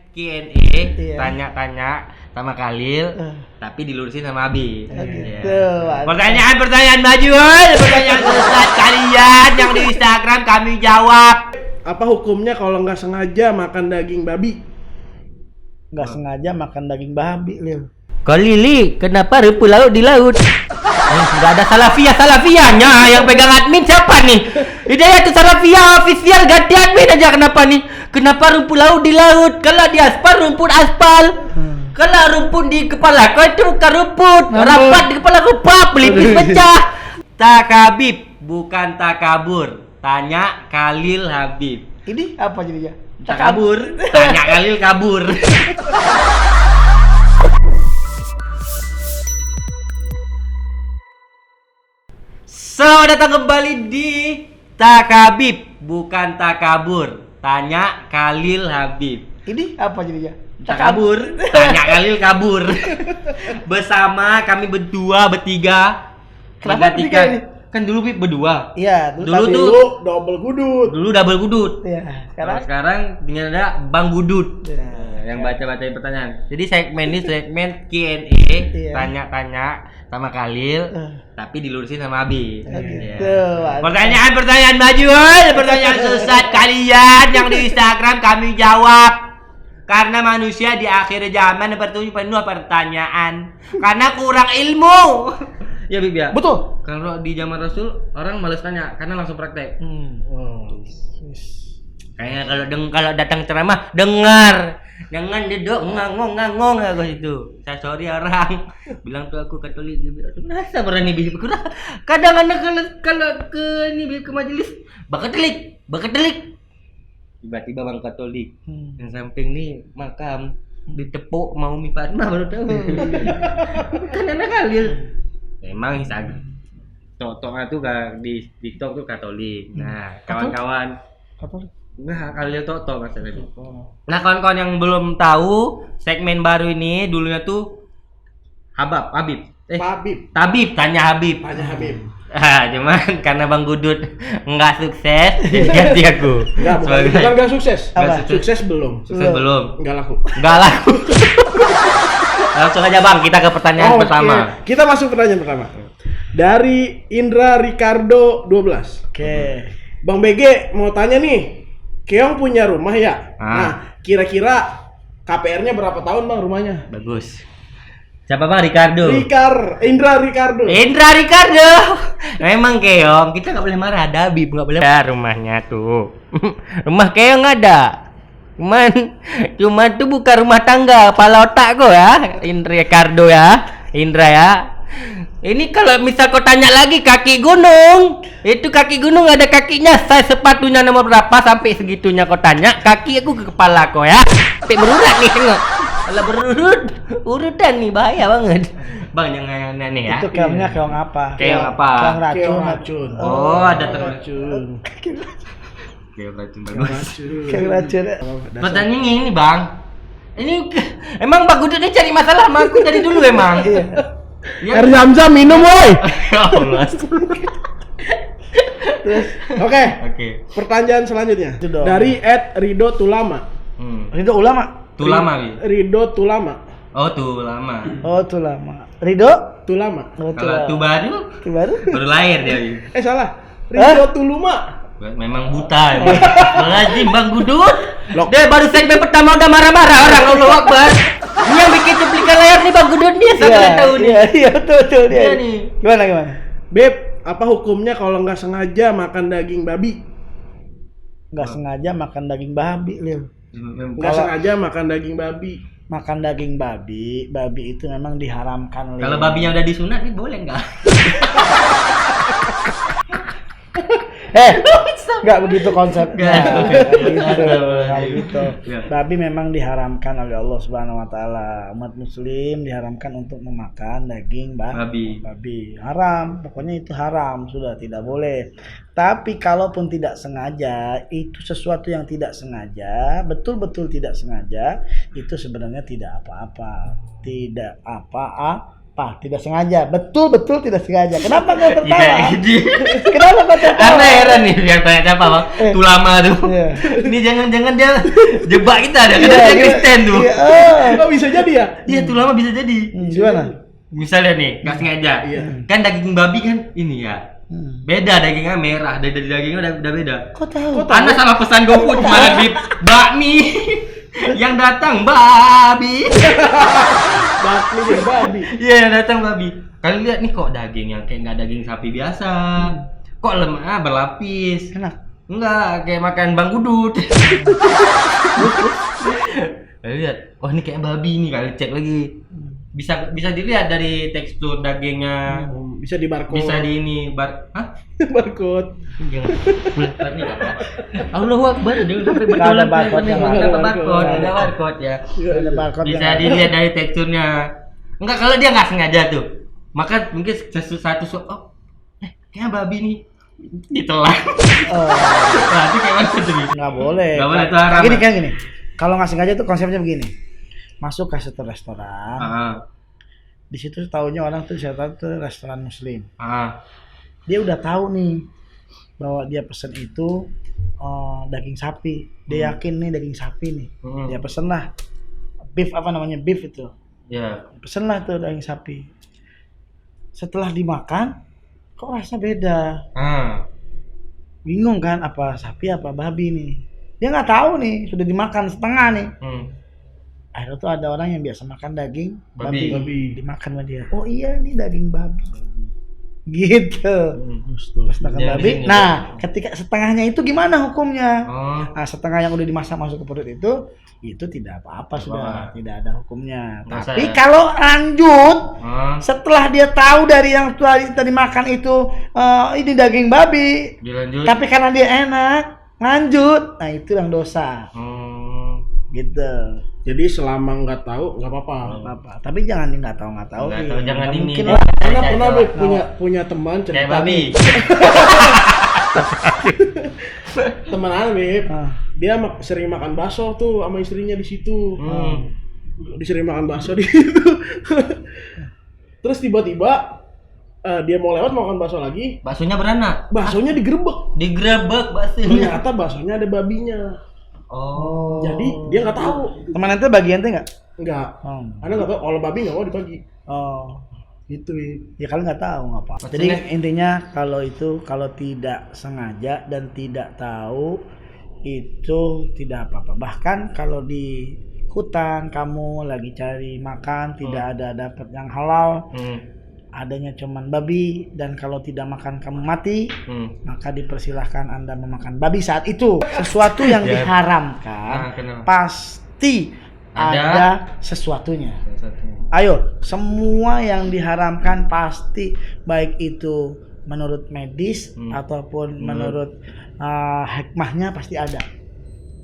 Q&A, Iya. tanya-tanya sama Khalil, tapi dilurusin sama Abi. Gitu. Pertanyaan maju, pertanyaan sesat kalian yang di Instagram kami jawab. Apa hukumnya kalau nggak sengaja makan daging babi? Nggak sengaja makan daging babi, Lil. Lili, kenapa rumput laut di laut? Sudah ada Salafiyahnya yang pegang admin siapa nih? Hidayat tuh Salafiyah official ganti admin aja kenapa nih? Kenapa rumput laut di laut? Kalau di aspal rumput aspal. Kalau rumput di kepala kau itu bukan rumput. Rapat di kepala kau pelipis pecah. Takabib bukan takabur. Tanya Khalil Habib. Ini apa jadinya? Takabur. Tanya Khalil kabur. So, datang kembali di Takabib, bukan takabur. Tanya Khalil Habib. Ini apa jadinya? Takabur. Tanya Khalil kabur. Bersama kami berdua, bertiga. Kenapa bertiga ini? Kan dulu Bib berdua. Iya, Dulu tapi- tuh Dulu double gudut. dulu double gudut. Iya, Kalau sekarang sekarang dengan ada Bang Gudut. Iya. Yang baca-bacain pertanyaan. Jadi segmen ini segmen Q&A, Iya. tanya-tanya sama Khalil, tapi dilurusin sama Abi. Gitu. Iya. Pertanyaan maju, pertanyaan sesat kalian yang di Instagram kami jawab. Karena manusia di akhir zaman penuh pertanyaan. Karena kurang ilmu. Ya Bib ya. Betul. Kalau di zaman Rasul orang males tanya karena langsung praktek. Kayaknya kalau datang ceramah dengar. Jangan duduk ngangong aku itu. Saya sorry orang bilang tuh aku Katolik dia bilang masa berani bisa berkurang. Kadang-kadang kalau ke ini ke majelis Katolik. Tiba-tiba Bang Katolik yang samping nih makam ditepuk mau Mi Fatma baru tahu. Kan anak Khalil. Memang Instagram Toknya tuh di TikTok tuh Katolik. Nah, kawan-kawan Katolik. Enggak, Khalil Toto maksudnya. Nah, kawan-kawan yang belum tahu, segmen baru ini dulunya tuh Habib. Tabib, tanya Habib. Tanya Habib. Cuman karena Bang Gudut nggak sukses, jadi ganti aku. Bukan nggak sukses. Apa? Sukses belum. Sukses belum. Nggak laku. Nggak laku. Langsung aja Bang, kita ke pertanyaan Oke. pertama. Kita masuk pertanyaan pertama. Dari Indra Ricardo 12. Oke. Bang BG mau tanya nih. Keong punya rumah ya? Nah, kira-kira KPR-nya berapa tahun Bang rumahnya? Bagus. Siapa Bang? Ricardo. Indra Ricardo. Memang Keong, kita nggak boleh marah. Ada Habib nggak boleh. Ada rumahnya tuh. Rumah Keong ada. Cuma tuh bukan rumah tangga, kepala otak kok ya, Ricardo ya, Indra ya. Ini kalau misal kau tanya lagi kaki gunung, itu kaki gunung ada kakinya, size sepatunya nomor berapa sampai segitunya kau tanya, kaki aku ke kepala kau ya. Sampai berurat nih tengok. Kalau urutan nih bahaya banget. Bang jangan aneh ya. Itu keongnya keong apa? Keong apa? Keong racun. Keong racun. Oh, ada racun. Keong racun Keong bagus. racun. Keong racun. Pertanyaannya ini Bang. Ini emang Bang Gudut ini cari masalah sama aku dari dulu emang. Air zam-zam minum woi. Ya Allah. Oke. Oke. Pertanyaan selanjutnya Itu dong. dari @ridho_tulama. Ridho ulama. Tuh lama Bi. Ridho Tulama. Oh tuh lama. Oh, tuh lama. Ridho? Tulama. Oh, tuh Kalau lama. tuh baru Tuh baru? baru lahir dia Bi. Salah. Ridho Tuluma. Memang buta ya. Lazim Bang Gudut. Loh. Dia baru segmen pertama udah marah-marah orang Allahu Akbar. Ini yang bikin cuplikan layar nih Bang Gudut nih saya tahu nih. Iya, betul dia. Iya nih. Gimana? Beb, apa hukumnya kalau nggak sengaja makan daging babi? Nggak sengaja makan daging babi, Lil. Nggak sengaja makan daging babi. Makan daging babi itu memang diharamkan, Lil. Kalau babinya udah disunat nih boleh enggak? Nggak begitu konsepnya. Nggak begitu. Ya. Babi memang diharamkan oleh Allah Subhanahu Wa Taala. Umat Muslim diharamkan untuk memakan daging babi. Haram, pokoknya itu haram, sudah tidak boleh. Tapi kalaupun tidak sengaja, itu sesuatu yang tidak sengaja, betul-betul tidak sengaja, itu sebenarnya tidak apa-apa. Tidak apa-apa. Apa? Tidak sengaja. Betul tidak sengaja. Kenapa kau tertawa? Iya, Kenapa kau tertawa? Karena heran nih yang tanya siapa bang? Tuh lama tuh. Iya. Ini jangan-jangan dia jebak kita ada. Karena dia Kristen tuh. Oh, bisa jadi ya? Iya tuh lama bisa jadi. Gimana? Misalnya nih, nggak sengaja. Kan daging babi kan ini ya. Beda dagingnya merah, dagingnya udah beda. Kok tahu? Anda salah pesan GoFood malah di bakmi. Yang datang babi. Bakmi dan babi. Iya, yang datang babi. Kalian lihat nih kok dagingnya kayak nggak daging sapi biasa. Kok lemak berlapis. Enak. Enggak, kayak makan Bang Gudut. Lihat, oh ini kayak babi nih, kali cek lagi. Bisa dilihat dari tekstur dagingnya. Bisa di barcode. Bisa di ini hah? Barcode. Jangan bulat nih kan. Allahu Akbar, dia udah sampai Nggak ada berjualan barcode, nih, nggak ada barcode ya. Ada barcode. Bisa dilihat dari teksturnya. Enggak, kalau dia nggak sengaja tuh. Maka mungkin satu kayaknya babi nih ditelan. Berarti kayak mana tuh? Nggak boleh. Nggak boleh, itu haram. Gini. Kalau nggak sengaja tuh konsepnya begini. Masuk ke satu restoran. Di situ taunya orang tuh saya tahu tuh restoran muslim. Dia udah tahu nih bahwa dia pesen itu daging sapi. Dia yakin nih daging sapi nih. Dia pesen lah beef beef itu. Ya. Pesen lah tuh daging sapi. Setelah dimakan kok rasanya beda. Bingung kan apa sapi apa babi nih. Dia nggak tahu nih sudah dimakan setengah nih. Akhirnya tuh ada orang yang biasa makan daging babi. Dimakan sama dia. Oh iya nih daging babi. Gitu. Terus makan babi. Nah, ketika setengahnya itu gimana hukumnya? Nah, setengah yang udah dimasak masuk ke perut itu tidak apa-apa sudah, tidak ada hukumnya. Tapi kalau lanjut setelah dia tahu dari yang tadi makan itu ini daging babi, dilanjut. Tapi karena dia enak, lanjut. Nah, itu yang dosa. Gitu. Jadi selama nggak tahu nggak apa-apa. Tapi jangan nggak tahu. Jangan ini. Mungkin pernah punya teman cerita kayak babi. Teman Alif, dia sering makan bakso tuh sama istrinya di situ. Disering makan bakso di situ. Terus tiba-tiba dia mau lewat mau makan bakso lagi. Baksonya beranak. Baksonya digerebek baksonya. Ternyata baksonya ada babinya. Jadi dia nggak tahu. Teman itu bagian tuh nggak? Nggak. Anda nggak tahu kalau babi nggak mau dibagi. Gitu ya kalau nggak tahu nggak apa-apa. Jadi intinya kalau tidak sengaja dan tidak tahu itu tidak apa-apa. Bahkan kalau di hutan kamu lagi cari makan tidak ada dapat yang halal, adanya cuman babi, dan kalau tidak makan kamu mati, maka dipersilahkan Anda memakan babi saat itu. Sesuatu yang diharamkan pasti ada sesuatunya. Ayo, semua yang diharamkan pasti baik itu menurut medis ataupun menurut hikmahnya pasti ada.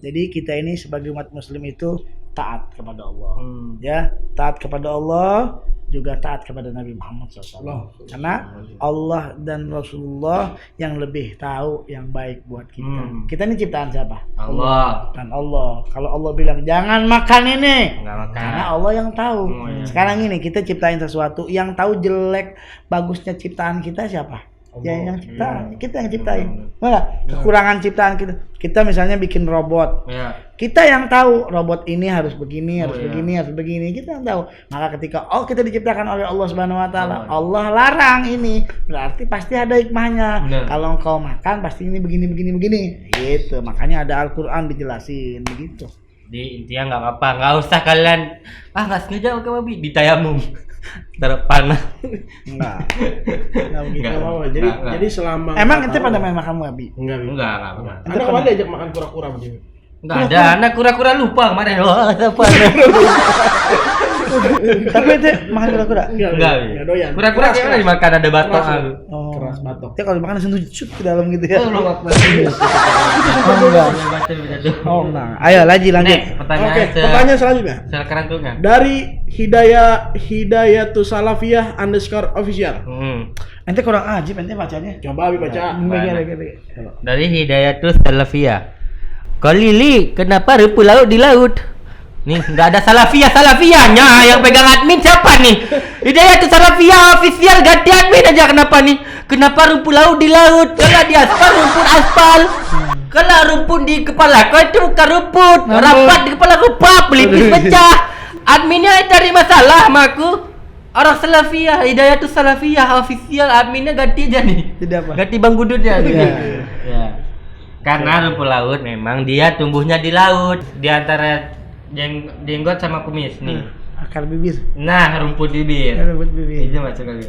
Jadi kita ini sebagai umat muslim itu taat kepada Allah. Ya, taat kepada Allah, juga taat kepada Nabi Muhammad SAW. Karena Allah dan Rasulullah yang lebih tahu yang baik buat kita. Kita ini ciptaan siapa? Allah. Dan Allah. Kalau Allah bilang jangan makan ini, nggak makan. karena Allah yang tahu. Sekarang ini kita ciptain sesuatu, yang tahu jelek bagusnya ciptaan kita siapa? Ya yang ciptaan, kita yang ciptain. Kekurangan ciptaan kita misalnya bikin robot. Kita yang tahu robot ini harus begini, harus begini, kita yang tahu. Maka ketika kita diciptakan oleh Allah Subhanahu wa taala, Allah larang ini, berarti pasti ada hikmahnya. Kalau engkau makan pasti ini begini. Gitu. Makanya ada Al-Qur'an dijelasin begitu. Jadi intinya nggak apa-apa, nggak usah kalian nggak sengaja pakai babi ditayamum. Taruh panah. Enggak begitu. Jadi selama emang ente pada main makan babi? Enggak. Ente kemarin diajak makan kura-kura begini. Enggak ada, anak kura-kura lupa kemarin. Apa? Tapi ente makan kura-kura? Enggak doyan. Kura-kura kayak mana dimakan ada batok. Keras batok. Dia kalau dimakan langsung shoot ke dalam gitu ya. Enggak. Ayo lanjut. Pertanyaan selanjutnya. Sekarang tuh kan. Dari Hidayatus Salafiyah _official. Ente kurang ajib ente bacanya. Coba baca. Dari Hidayatus Salafiyah. Kolili, kenapa rumput laut di laut? Nih nggak ada salafiyahnya yang pegang admin siapa nih? Hidayah tuh salafiyah official ganti admin aja kenapa nih? Kenapa rumput laut di laut? Kalau di aspal rumput aspal. Kalau rumput di kepala kau itu bukan rumput. Rapat di kepala kau pelipis pecah. Adminnya cari masalah sama aku. Orang salafiyah, Hidayah tuh salafiyah official adminnya ganti aja nih. Tidak apa? Ganti Bang Gudutnya gitu. Ya. Karena rumput laut memang dia tumbuhnya di laut, di antara jenggot sama kumis nih. Akar bibir. Nah, rumput bibir. Rumput bibir. Itu masuk lagi.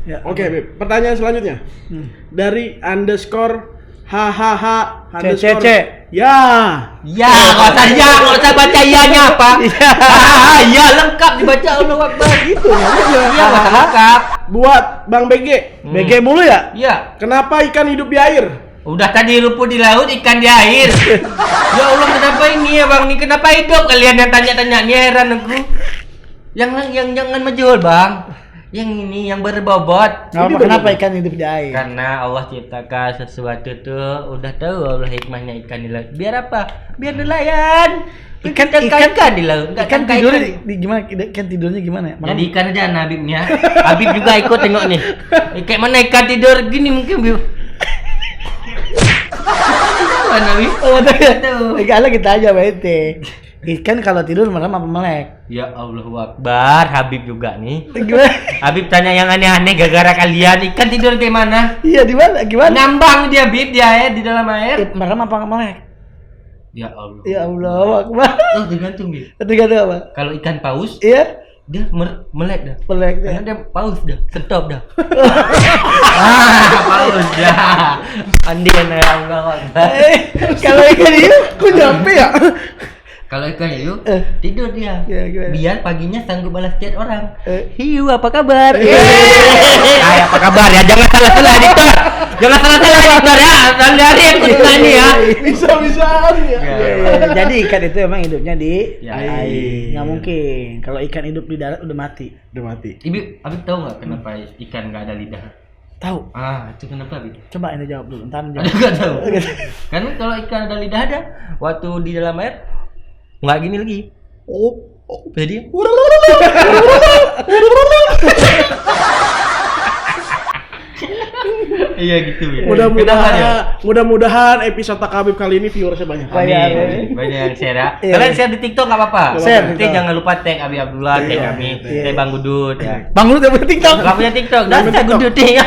Ya. Oke, Beb. Pertanyaan selanjutnya. Dari underscore hahaha underscore CC. Ya. Ya, nggak usah baca ianya apa. Ya lengkap dibaca Allah Akbar gitu. Iya, nggak lengkap. Buat Bang BG. BG mulu ya? Iya. Kenapa ikan hidup di air? Udah tadi rumput di laut, ikan di air. Ya Allah, kenapa ini ya Bang? Nih kenapa hidup kalian yang tanya-tanya? Ini heran aku. Yang jangan menjual Bang. Yang ini yang berbobot. Kenapa ikan hidup di air? Karena Allah ciptakan sesuatu tuh udah tahu Allah hikmahnya ikan di laut. Biar apa? Biar nelayan. Ikan di laut. Ikan tidur di gimana? Ikan tidurnya gimana? Jadi ikan aja Habibnya. Habib juga ikut tengok nih. Kayak mana ikan tidur gini mungkin Bib. Mana Bib? Oh, tuh. Kalau kita aja bete. Ikan kalau tidur merem apa melek? Ya Allahu Akbar, Habib juga nih. Gimana? Habib tanya yang aneh-aneh gara-gara kalian. Ikan tidur di mana? Iya, di mana? Gimana? Ngambang dia Habib di air, di dalam air. Merem apa melek? Ya Allah. Ya Allah Akbar. Oh, tergantung Bib. Tergantung apa? Kalau ikan paus, Iya, dia melek dah. melek Karena ya. dia paus dah, stop dah. Paus dah. Andi ya Allah Akbar. Kalau ikan itu Kok nyampe ya? Kalau ikan hiu tidur dia. Ya, gimana? Biar paginya sanggup balas chat orang. Eh. Hiu apa kabar? Hai apa kabar ya? Jangan salah-salah editor. Jangan salah-salah editor ya. Dari aku ini ya. Bisa-bisaan ya. Jadi ikan itu emang hidupnya di Ya. air. Nggak mungkin. Kalau ikan hidup di darat udah mati. Udah mati. Ibu, Abi tahu nggak kenapa ikan nggak ada lidah? Tahu? Ah, itu kenapa Abi? Coba ini jawab dulu. Ntar Ada jawab. nggak tahu? Karena kalau ikan ada lidah ada, waktu di dalam air nggak gini lagi. Jadi iya gitu ya. Mudah-mudahan episode Takabib kali ini viewersnya banyak. Amin. Banyak yang share ya. Iya. Kalian share di TikTok nggak apa-apa. Share, Nanti TikTok. jangan lupa tag Abi Abdullah, tag kami, tag Bang Gudut ya. Bang lu udah punya TikTok. Nggak punya TikTok, Nggak punya dasar TikTok. Gudut ya.